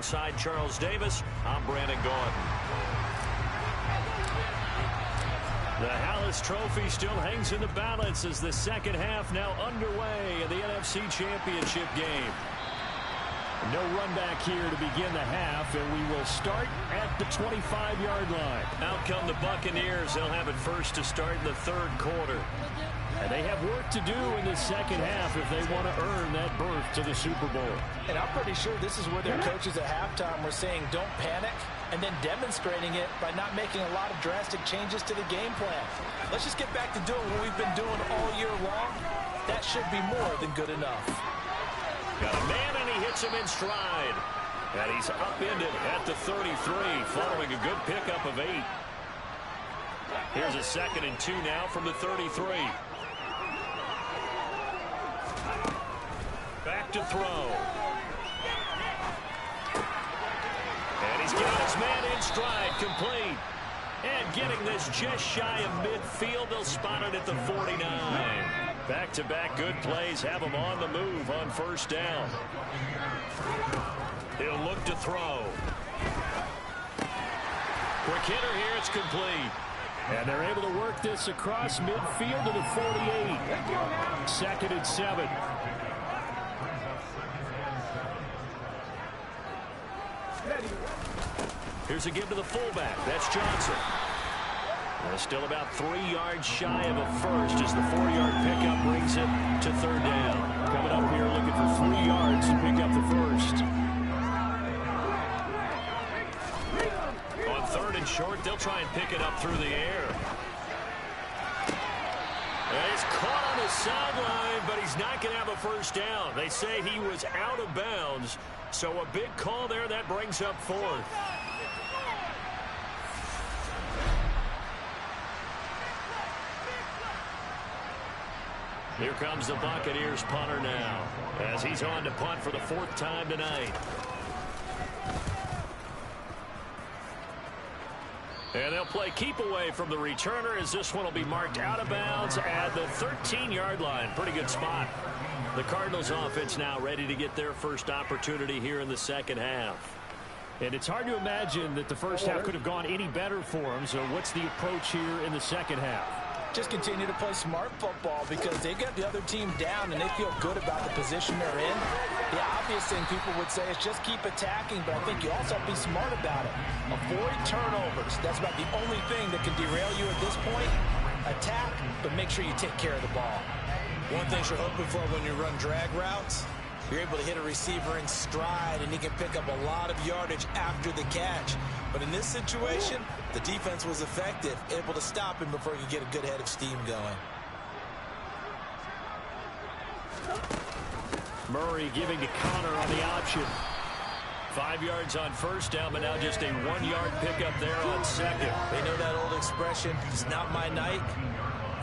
alongside Charles Davis, I'm Brandon Gaudin. The Hallis Trophy still hangs in the balance as the second half now underway in the NFC Championship game. No run back here to begin the half, and we will start at the 25-yard line. Out come the Buccaneers. They'll have it first to start in the third quarter. And they have work to do in the second half if they want to earn that berth to the Super Bowl. And I'm pretty sure this is where their coaches at halftime were saying don't panic, and then demonstrating it by not making a lot of drastic changes to the game plan. Let's just get back to doing what we've been doing all year long. That should be more than good enough. Got a man, and he hits him in stride. And he's upended at the 33, following a good pickup of 8. Here's a 2nd and 2 now from the 33. Back to throw. And he's got his man in stride, complete. And getting this just shy of midfield, they'll spot it at the 49. Back-to-back good plays have him on the move on first down. He'll look to throw. Quick hitter here, it's complete. And they're able to work this across midfield to the 48. 2nd and 7. Here's a give to the fullback. That's Johnson. They're still about 3 yards shy of a first as the 4-yard pickup brings it to third down. Coming up here looking for 3 yards to pick up the first. On 3rd and short, they'll try and pick it up through the air. And he's caught on the sideline, but he's not going to have a first down. They say he was out of bounds, so a big call there that brings up 4th. Here comes the Buccaneers punter now, as he's on to punt for the 4th time tonight. And they'll play keep away from the returner as this one will be marked out of bounds at the 13-yard line. Pretty good spot. The Cardinals offense now ready to get their first opportunity here in the second half. And it's hard to imagine that the first half could have gone any better for them. So what's the approach here in the second half? Just continue to play smart football because they got the other team down and they feel good about the position they're in. The obvious thing people would say is just keep attacking, but I think you also have to be smart about it. Avoid turnovers. That's about the only thing that can derail you at this point. Attack, but make sure you take care of the ball. One thing you're hoping for when you run drag routes, you're able to hit a receiver in stride and he can pick up a lot of yardage after the catch. But in this situation, the defense was effective, able to stop him before he could get a good head of steam going. Murray giving to Connor on the option. 5 yards on first down, but now just a 1-yard pickup there on 2nd. They know that old expression, it's not my night.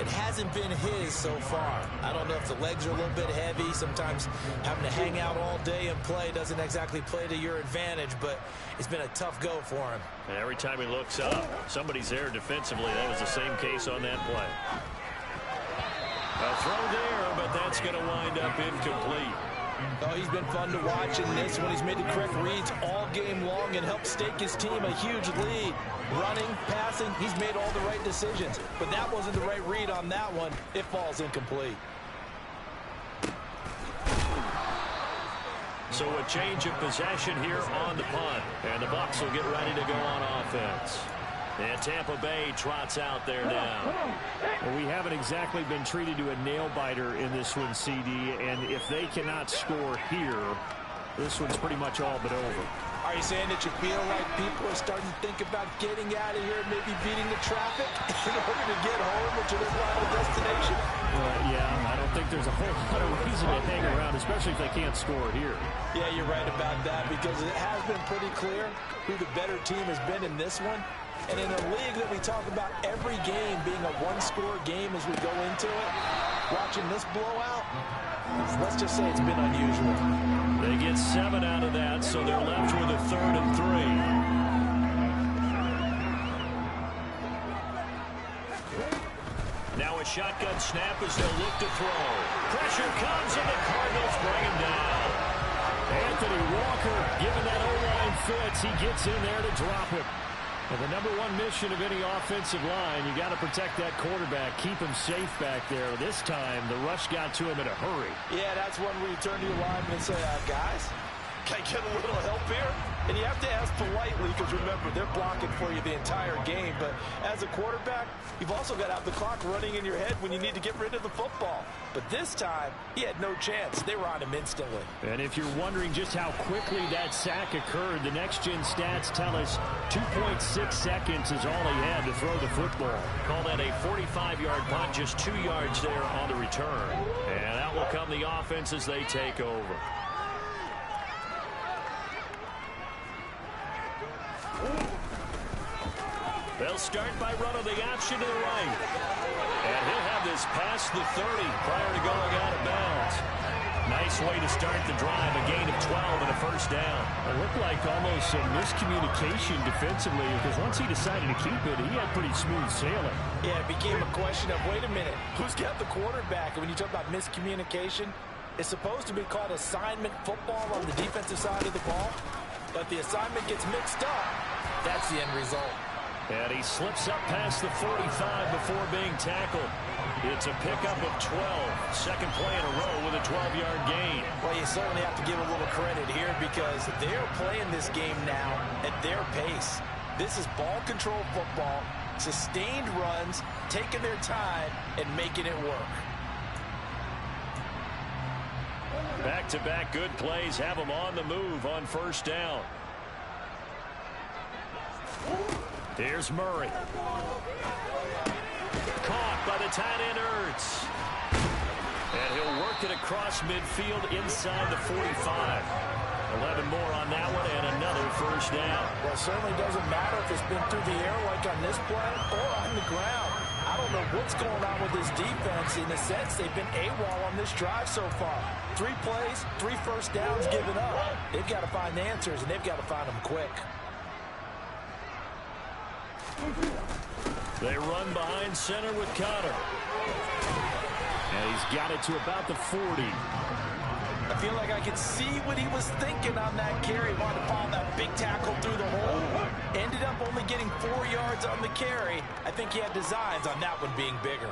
It hasn't been his so far. I don't know if the legs are a little bit heavy. Sometimes having to hang out all day and play doesn't exactly play to your advantage, but it's been a tough go for him. And every time he looks up, somebody's there defensively. That was the same case on that play. A throw there, but that's going to wind up incomplete. Oh, he's been fun to watch in this one. He's made the correct reads all game long and helped stake his team a huge lead. Running, passing, he's made all the right decisions. But that wasn't the right read on that one. It falls incomplete. So a change of possession here on the punt. And the Bucs will get ready to go on offense. And Tampa Bay trots out there now. Well, we haven't exactly been treated to a nail-biter in this one, CD. And if they cannot score here, this one's pretty much all but over. Are you saying that you feel like people are starting to think about getting out of here and maybe beating the traffic in order to get home or to their final destination? Yeah, I don't think there's a whole lot of reason to hang around, especially if they can't score here. Yeah, you're right about that because it has been pretty clear who the better team has been in this one. And in a league that we talk about every game being a one-score game as we go into it, watching this blowout, let's just say it's been unusual. They get 7 out of that, so they're left with a 3rd and 3. Now a shotgun snap as they'll look to throw. Pressure comes and the Cardinals bring him down. Anthony Walker giving that O-line fits. He gets in there to drop him. And the number one mission of any offensive line, you got to protect that quarterback, keep him safe back there. This time, the rush got to him in a hurry. Yeah, that's one where you turn to your lineman and say, guys, can I get a little help here? And you have to ask politely because, remember, they're blocking for you the entire game. But as a quarterback, you've also got to have the clock running in your head when you need to get rid of the football. But this time, he had no chance. They were on him instantly. And if you're wondering just how quickly that sack occurred, the next-gen stats tell us 2.6 seconds is all he had to throw the football. Call that a 45-yard punt, just 2 yards there on the return. And out will come the offense as they take over. They'll start by running the option to the right. And he'll have this past the 30 prior to going out of bounds. Nice way to start the drive, a gain of 12 and a first down. It looked like almost some miscommunication defensively because once he decided to keep it, he had pretty smooth sailing. Yeah, it became a question of, wait a minute, who's got the quarterback? And when you talk about miscommunication, it's supposed to be called assignment football on the defensive side of the ball. But the assignment gets mixed up. That's the end result. And he slips up past the 45 before being tackled. It's a pickup of 12. Second play in a row with a 12-yard gain. Well, you certainly have to give a little credit here because they're playing this game now at their pace. This is ball control football, sustained runs, taking their time, and making it work. Back-to-back good plays have them on the move on first down. Here's Murray. Caught by the tight end Ertz. And he'll work it across midfield inside the 45. 11 more on that one and another first down. Well, it certainly doesn't matter if it's been through the air like on this play or on the ground. I don't know what's going on with this defense. In a sense, they've been AWOL on this drive so far. 3 plays, 3 first downs given up. They've got to find answers, and they've got to find them quick. They run behind center with Connor. And he's got it to about the 40. I feel like I could see what he was thinking on that carry. Wanted to follow that big tackle through the hole. Ended up only getting 4 yards on the carry. I think he had designs on that one being bigger.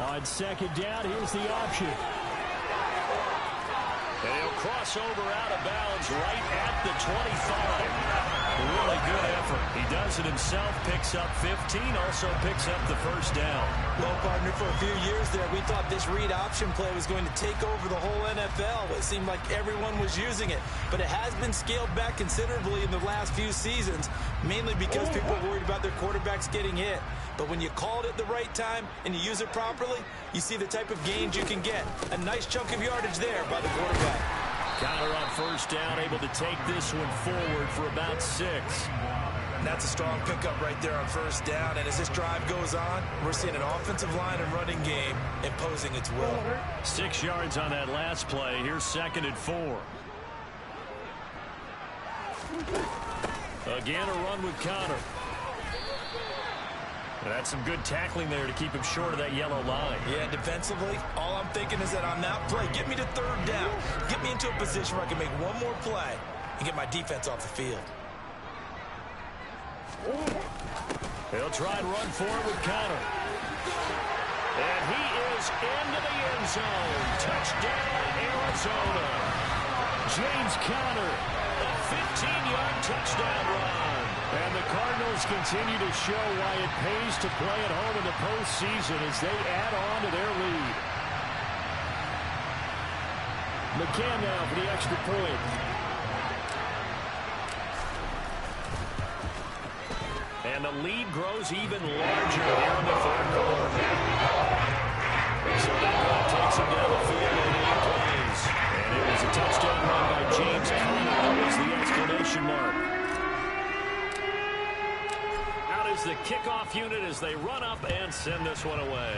On second down, here's the option. And he'll cross over out of bounds right at the 25. Really good effort. He does it himself, picks up 15, also picks up the first down. Well, partner, for a few years there, we thought this read option play was going to take over the whole NFL. It seemed like everyone was using it, but it has been scaled back considerably in the last few seasons, mainly because people are worried about their quarterbacks getting hit. But when you call it at the right time and you use it properly, you see the type of gains you can get. A nice chunk of yardage there by the quarterback. Connor on first down, able to take this one forward for about 6. And that's a strong pickup right there on first down. And as this drive goes on, we're seeing an offensive line and running game imposing its will. 6 yards on that last play. Here's second and 4. Again, a run with Connor. That's some good tackling there to keep him short of that yellow line. Yeah, defensively, all I'm thinking is that on that play, get me to third down. Get me into a position where I can make one more play and get my defense off the field. They'll try and run for it with Connor. And he is into the end zone. Touchdown, Arizona. James Conner, a 15-yard touchdown run. And the Cardinals continue to show why it pays to play at home in the postseason as they add on to their lead. McCann now for the extra point. And the lead grows even larger here in the third quarter. So that drive takes him down the field in 8 plays. And it was a touchdown run by James Conner. That was the exclamation mark. Is the kickoff unit as they run up and send this one away.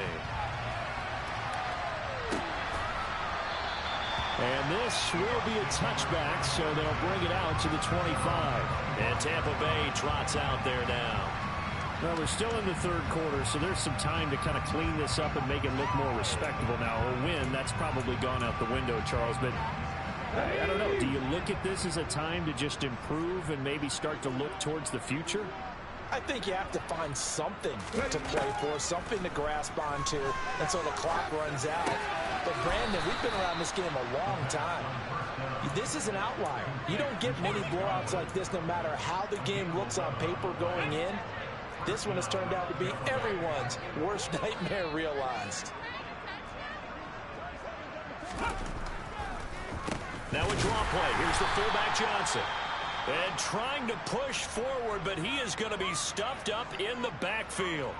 And this will be a touchback, so they'll bring it out to the 25. And Tampa Bay trots out there now. Well, we're still in the third quarter, so there's some time to kind of clean this up and make it look more respectable. Now, a win, that's probably gone out the window, Charles, but I don't know. Do you look at this as a time to just improve and maybe start to look towards the future? I think you have to find something to play for, something to grasp onto until the clock runs out. But, Brandon, we've been around this game a long time. This is an outlier. You don't get many blowouts like this no matter how the game looks on paper going in. This one has turned out to be everyone's worst nightmare realized. Now a draw play. Here's the fullback Johnson. And trying to push forward, but he is going to be stuffed up in the backfield.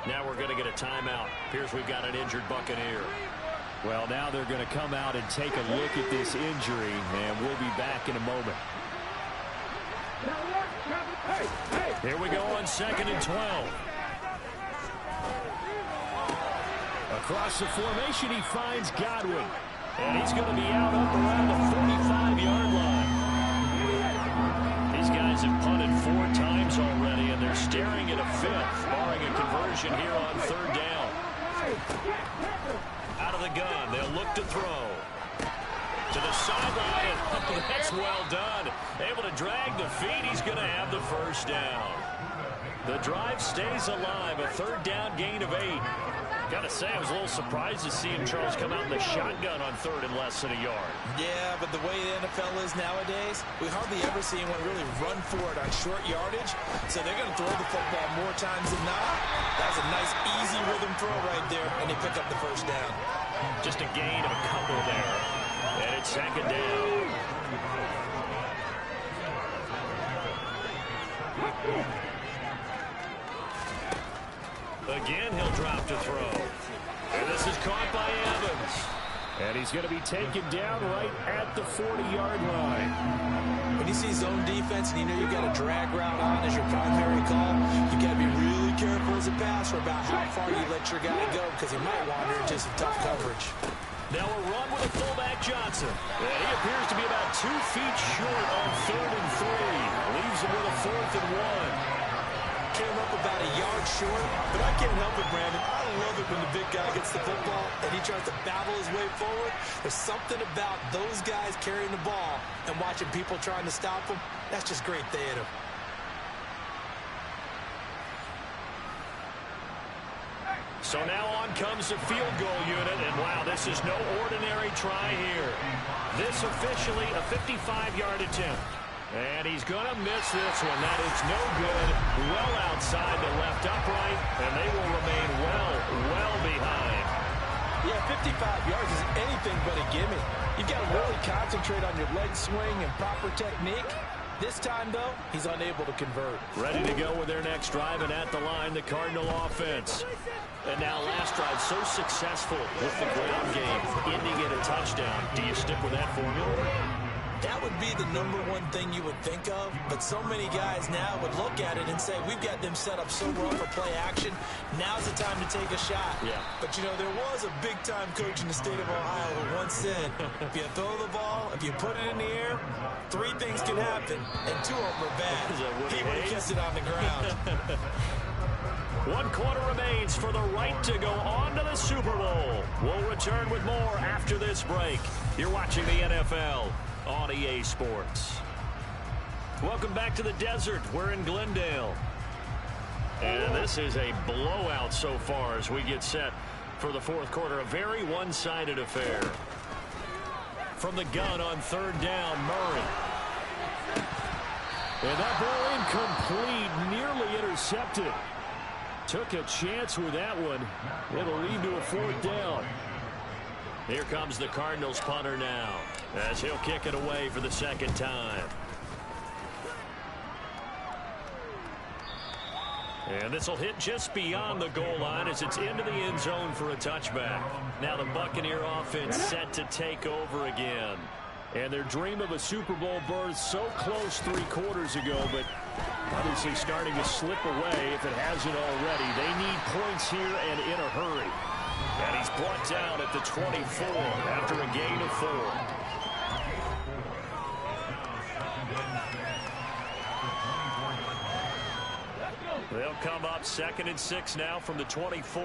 Now we're going to get a timeout. Appears we've got an injured Buccaneer. Well, now they're going to come out and take a look at this injury, and we'll be back in a moment. Here we go on 2nd and 12. Across the formation, he finds Godwin. And he's going to be out up around the 45-yard line. These guys have punted 4 times already, and they're staring at a 5th, barring a conversion here on 3rd down. Out of the gun, they'll look to throw. To the sideline, and that's well done. Able to drag the feet. He's going to have the 1st down. The drive stays alive. A 3rd down gain of 8. Got to say, I was a little surprised to see him, Charles, come out in the shotgun on 3rd and less than a yard. Yeah, but the way the NFL is nowadays, we hardly ever see anyone really run for it on short yardage. So they're going to throw the football more times than not. That was a nice, easy rhythm throw right there, and they pick up the 1st down. Just a gain of a couple there. And it's 2nd down. Again, he'll drop to throw. And this is caught by Evans. And he's going to be taken down right at the 40-yard line. When you see zone defense and you know you got a drag route on as your primary call, you got to be really careful as a passer about how far you let your guy go because he might wander into some tough coverage. Now a run with a fullback Johnson. And he appears to be about 2 feet short on 3rd and 3. Leaves him with a 4th and 1. Came up about a yard short, but I can't help it, Brandon. I love it when the big guy gets the football and he tries to battle his way forward. There's something about those guys carrying the ball and watching people trying to stop them. That's just great theater. So now on comes the field goal unit, and wow, this is no ordinary try here. This officially a 55-yard attempt. And he's going to miss this one. That is no good. Well outside the left upright, and they will remain well behind. Yeah, 55 yards is anything but a gimme. You've got to really concentrate on your leg swing and proper technique. This time, though, he's unable to convert. Ready to go with their next drive, and at the line, the Cardinal offense. And now last drive, so successful with the ground game, ending in a touchdown. Do you stick with that formula? That would be the #1 thing you would think of, but so many guys now would look at it and say, we've got them set up so well for play action, now's the time to take a shot. Yeah. But, you know, there was a big-time coach in the state of Ohio who once said, if you throw the ball, if you put it in the air, 3 things can happen, and 2 of them are bad. He would have kept it on the ground. 1 quarter remains for the right to go on to the Super Bowl. We'll return with more after this break. You're watching the NFL on EA Sports. Welcome back to the desert. We're in Glendale. And this is a blowout so far as we get set for the 4th quarter. A very one-sided affair. From the gun on 3rd down, Murray. And that ball incomplete, nearly intercepted. Took a chance with that one. It'll lead to a 4th down. Here comes the Cardinals punter now, as he'll kick it away for the 2nd time. And this will hit just beyond the goal line as it's into the end zone for a touchback. Now the Buccaneer offense set to take over again. And their dream of a Super Bowl berth so close 3 quarters ago, but obviously starting to slip away if it hasn't already. They need points here and in a hurry. And he's brought down at the 24 after a gain of 4. They'll come up 2nd and 6 now from the 24.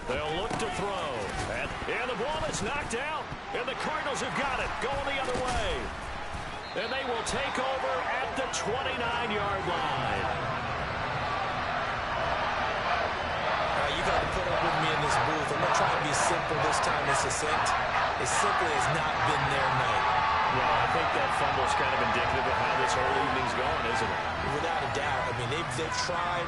They'll look to throw. And the ball is knocked out. And the Cardinals have got it. Going the other way. And they will take over at the 29-yard line. You got to put up with me in this booth. I'm going to try and be simple this time and succinct. It simply has not been their night. Well, I think that fumble is kind of indicative of how this whole evening's going, isn't it? Without a doubt. I mean, they've tried,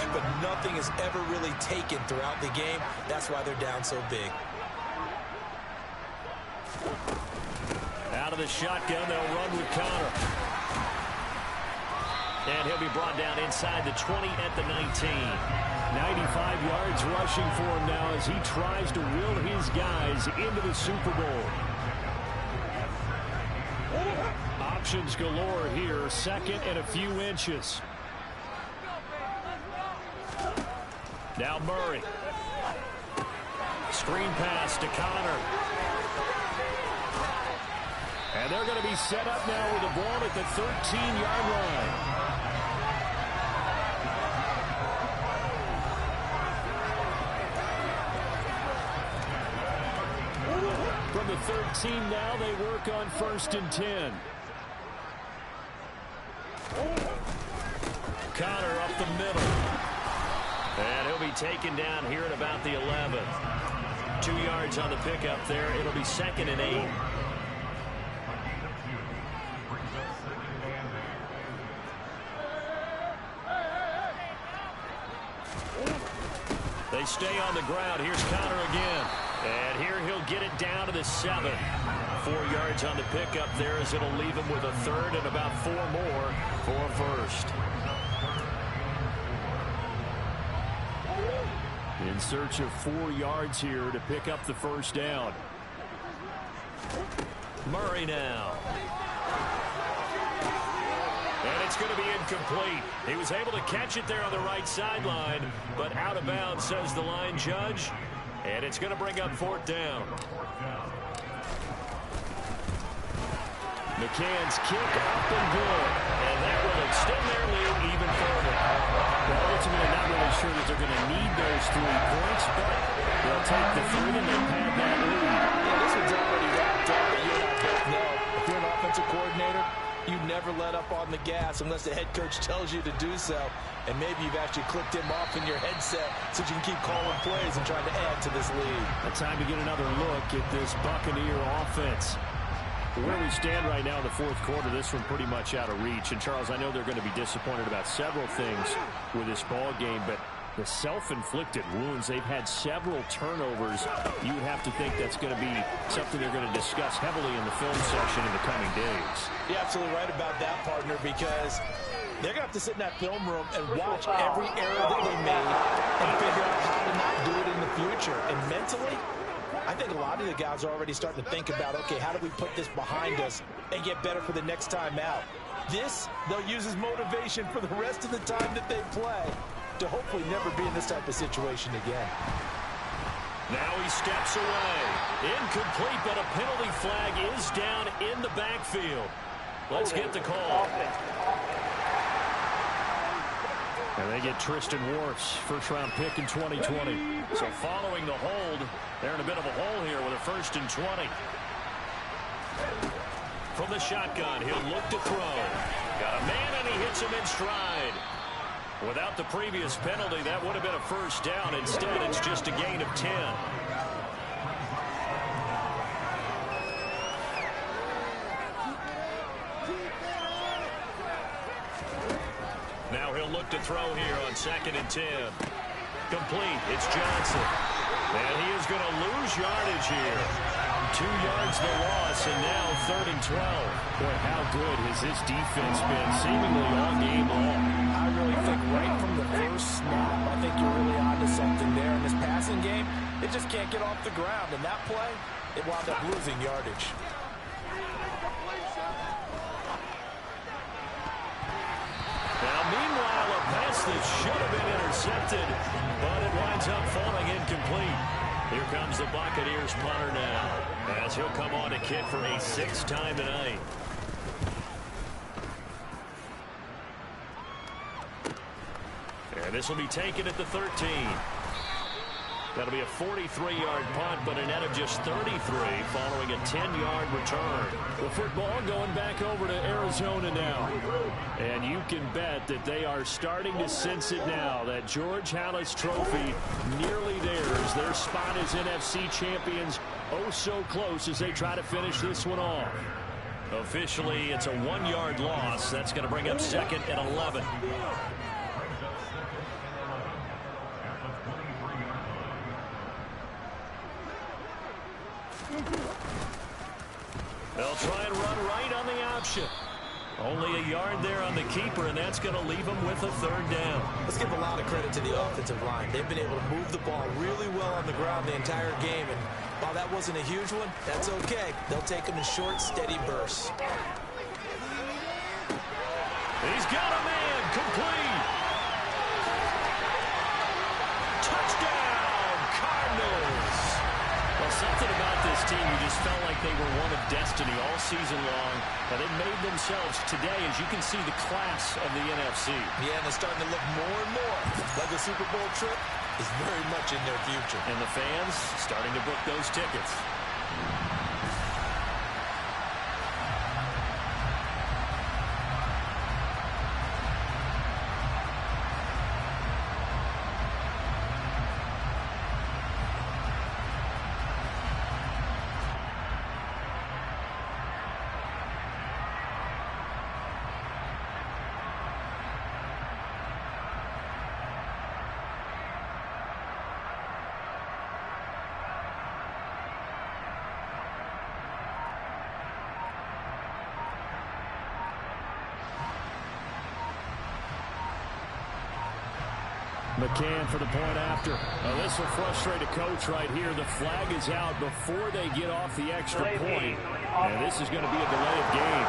but nothing has ever really taken throughout the game. That's why they're down so big. Out of the shotgun, they'll run with Connor. And he'll be brought down inside the 20 at the 19. 95 yards rushing for him now as he tries to will his guys into the Super Bowl. Options galore here. 2nd and a few inches. Now Murray. Screen pass to Connor. And they're going to be set up now with the ball at the 13-yard line. From the 13 now, they work on 1st and 10. Connor up the middle. And he'll be taken down here at about the 11. 2 yards on the pickup there. It'll be 2nd and 8. They stay on the ground. Here's Connor again. And here he'll get it down to the 7. 4 yards on the pickup there as it'll leave him with a 3rd and about 4 more for a 1st. In search of 4 yards here to pick up the 1st down. Murray now. And it's going to be incomplete. He was able to catch it there on the right sideline, but out of bounds, says the line judge. And it's going to bring up 4th down. McCann's kick up and good. And that will extend their lead even further. Well, ultimately not really sure that they're going to need those 3 points, but they'll take the 3 and they'll pad that lead. Yeah, this one's already wrapped up, but you and I both know if you're an offensive coordinator, you never let up on the gas unless the head coach tells you to do so. And maybe you've actually clicked him off in your headset so you can keep calling plays and trying to add to this lead. A time to get another look at this Buccaneer offense. Where we stand right now in the 4th quarter, this one pretty much out of reach. And, Charles, I know they're going to be disappointed about several things with this ball game, but the self-inflicted wounds, they've had several turnovers. You would have to think that's going to be something they're going to discuss heavily in the film session in the coming days. You're absolutely right about that, partner, because they're going to have to sit in that film room and watch every error that they made and figure out how to not do it in the future. And mentally, I think a lot of the guys are already starting to think about, okay, how do we put this behind us and get better for the next time out? This, they'll use as motivation for the rest of the time that they play to hopefully never be in this type of situation again. Now he steps away. Incomplete, but a penalty flag is down in the backfield. Let's get the call. And they get Tristan Wirfs, first-round pick in 2020. So following the hold, they're in a bit of a hole here with a 1st and 20. From the shotgun, he'll look to throw. Got a man, and he hits him in stride. Without the previous penalty, that would have been a 1st down. Instead, it's just a gain of 10. Now he'll look to throw here on 2nd and 10. Complete. It's Johnson. And he is going to lose yardage here. 2 yards the loss, and now 3rd and 12. Boy, how good has this defense been seemingly all game long. I really think right from the first snap, I think you're really onto something there in this passing game. It just can't get off the ground. And that play, it wound up losing yardage. Now, meanwhile, a pass that should have been intercepted, but it winds up falling incomplete. Here comes the Buccaneers punter now, as he'll come on to kick for a sixth time tonight. And this will be taken at the 13. That'll be a 43-yard punt, but a net of just 33 following a 10-yard return. The football going back over to Arizona now. And you can bet that they are starting to sense it now. That George Halas trophy nearly theirs. Their spot as NFC champions oh so close as they try to finish this one off. Officially, it's a 1-yard loss. That's going to bring up second and 11. They'll try and run right on the option. Only a yard there on the keeper, and that's going to leave them with a third down. Let's give a lot of credit to the offensive line. They've been able to move the ball really well on the ground the entire game, and while that wasn't a huge one, that's okay. They'll take them in short, steady bursts. He's got a man, complete. Touchdown, Cardinals. Well, something about this team, you just felt like they were one of destiny all season long, and they made themselves today, as you can see, the class of the NFC. Yeah, and it's starting to look more and more like the Super Bowl trip is very much in their future. And the fans starting to book those tickets. McCann for the point after. Now this will frustrate a coach right here. The flag is out before they get off the extra point. And this is going to be a delay of game.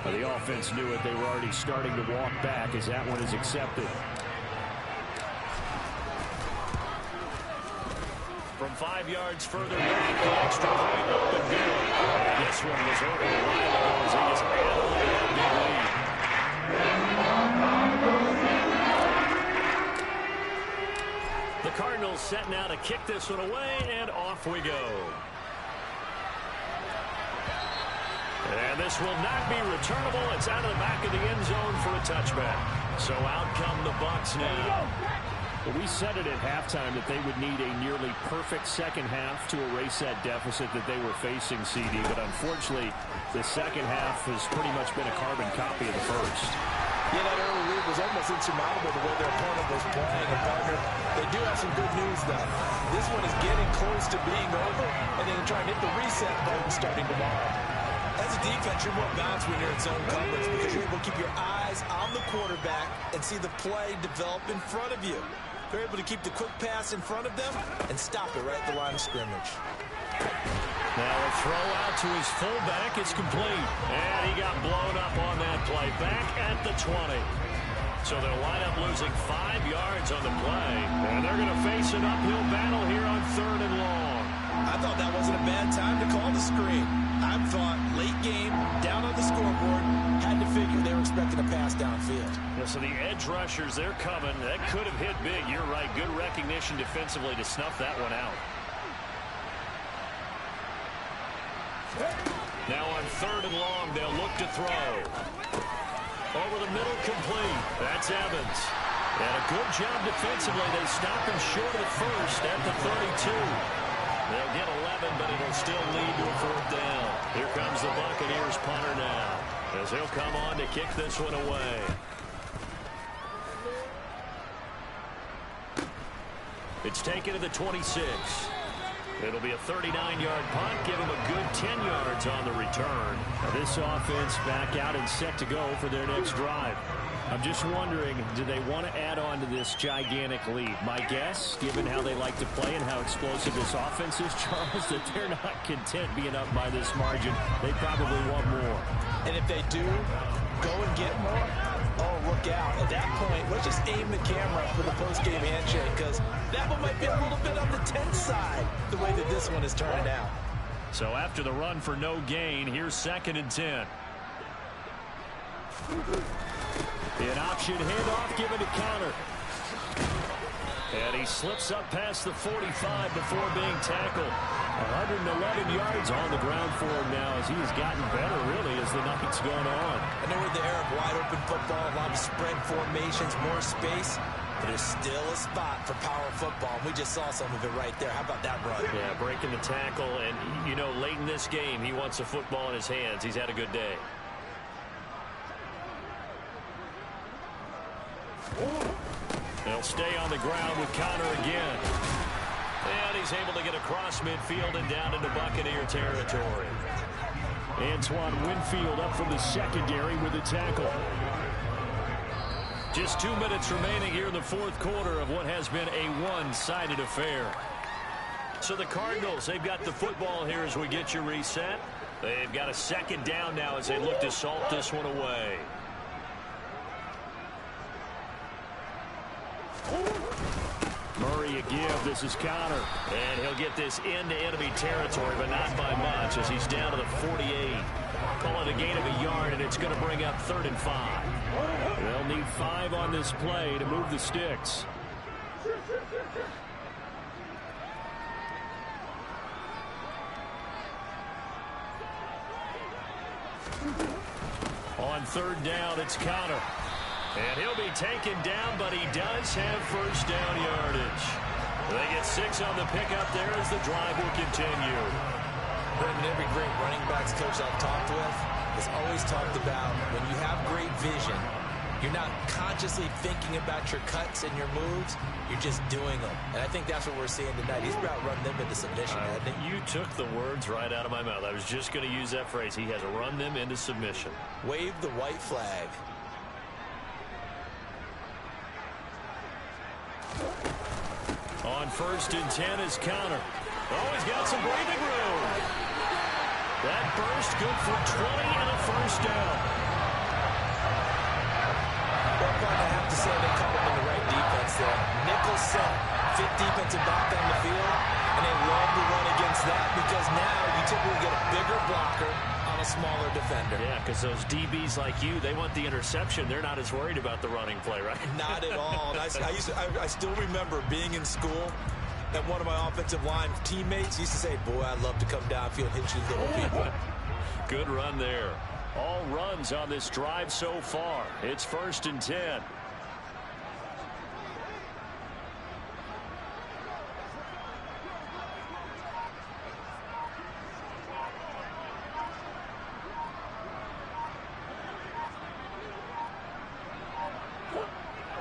Well, the offense knew it. They were already starting to walk back as that one is accepted. From 5 yards further back, the extra point up and good. This one was over a while ago as he just added that big lead. The Cardinals set now to kick this one away, and off we go. And this will not be returnable. It's out of the back of the end zone for a touchback. So out come the Bucs now. Well, we said it at halftime that they would need a nearly perfect second half to erase that deficit that they were facing, CD. But unfortunately, the second half has pretty much been a carbon copy of the first. Yeah, that early lead was almost insurmountable the way their opponent was playing. And, partner, they do have some good news, though. This one is getting close to being over, and then try and hit the reset button starting tomorrow. As a defense, you're more balanced when you're in zone coverage because you're able to keep your eyes on the quarterback and see the play develop in front of you. They're able to keep the quick pass in front of them and stop it right at the line of scrimmage. Now a throw out to his fullback. It's complete. And he got blown up on that play. Back at the 20. So they'll wind up losing 5 yards on the play. And they're going to face an uphill battle here on 3rd and long. I thought that wasn't a bad time to call the screen. I thought late game, down on the scoreboard, had to figure they were expecting a pass downfield. Yeah, so the edge rushers, they're coming. That could have hit big. You're right. Good recognition defensively to snuff that one out. Now on 3rd and long, they'll look to throw. Over the middle, complete. That's Evans. And a good job defensively. They stop him short of the first at the 32. They'll get 11, but it'll still lead to a 4th down. Here comes the Buccaneers punter now, as he'll come on to kick this one away. It's taken to the 26. It'll be a 39-yard punt, give him a good 10 yards on the return. Now this offense back out and set to go for their next drive. I'm just wondering, do they want to add on to this gigantic lead? My guess, given how they like to play and how explosive this offense is, Charles, that they're not content being up by this margin. They probably want more. And if they do go and get more, Oh, look out. At that point, let's just aim the camera for the post-game handshake, because that one might be a little bit on the tense side, the way that this one is turning out. So after the run for no gain, here's 2nd and 10. An option handoff given to Counter. And he slips up past the 45 before being tackled. 111 yards on the ground for him now as he has gotten better, really, as the night's gone on. I know we're the era of wide-open football, a lot of spread formations, more space, but there's still a spot for power football. We just saw some of it right there. How about that run? Yeah, breaking the tackle, and, you know, late in this game, he wants the football in his hands. He's had a good day. They'll stay on the ground with Connor again. And he's able to get across midfield and down into Buccaneer territory. Antoine Winfield up from the secondary with the tackle. Just 2 minutes remaining here in the 4th quarter of what has been a one-sided affair. So the Cardinals, they've got the football here as we get you reset. They've got a 2nd down now as they look to salt this one away. Murray a give. This is Connor. And he'll get this into enemy territory, but not by much as he's down to the 48. Call it a gain of a yard, and it's going to bring up 3rd and 5. They'll need 5 on this play to move the sticks. On 3rd down, it's Connor. And he'll be taken down, but he does have 1st down yardage. They get 6 on the pickup there as the drive will continue. Brendan, every great running backs coach I've talked with has always talked about when you have great vision, you're not consciously thinking about your cuts and your moves, you're just doing them. And I think that's what we're seeing tonight. He's about run them into submission, hasn't he? You took the words right out of my mouth. I was just going to use that phrase. He has run them into submission. Wave the white flag. On 1st and 10 is Connor. Oh, he's got some breathing room. That burst good for 20 and a 1st down. Well, I have to say they caught him in the right defense there. Nickel set, fit defensive back on the field, and they love to run against that because now you typically get a bigger blocker on a smaller defender. Yeah, because those DBs like you, they want the interception. They're not as worried about the running play, right? Not at all. And I still remember being in school, and one of my offensive line teammates used to say, boy, I'd love to come downfield and hit you little people. Good run there. All runs on this drive so far. It's 1st and 10.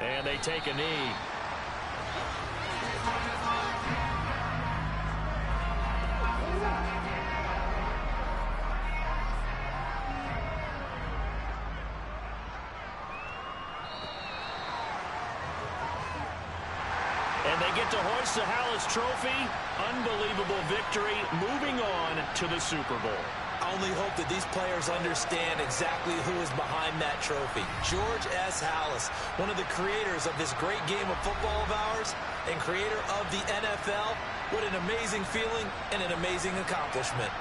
And they take a knee. And they get to hoist the Hallis Trophy. Unbelievable victory. Moving on to the Super Bowl. I only hope that these players understand exactly who is behind that trophy. George S. Hallis, one of the creators of this great game of football of ours and creator of the NFL. What an amazing feeling and an amazing accomplishment.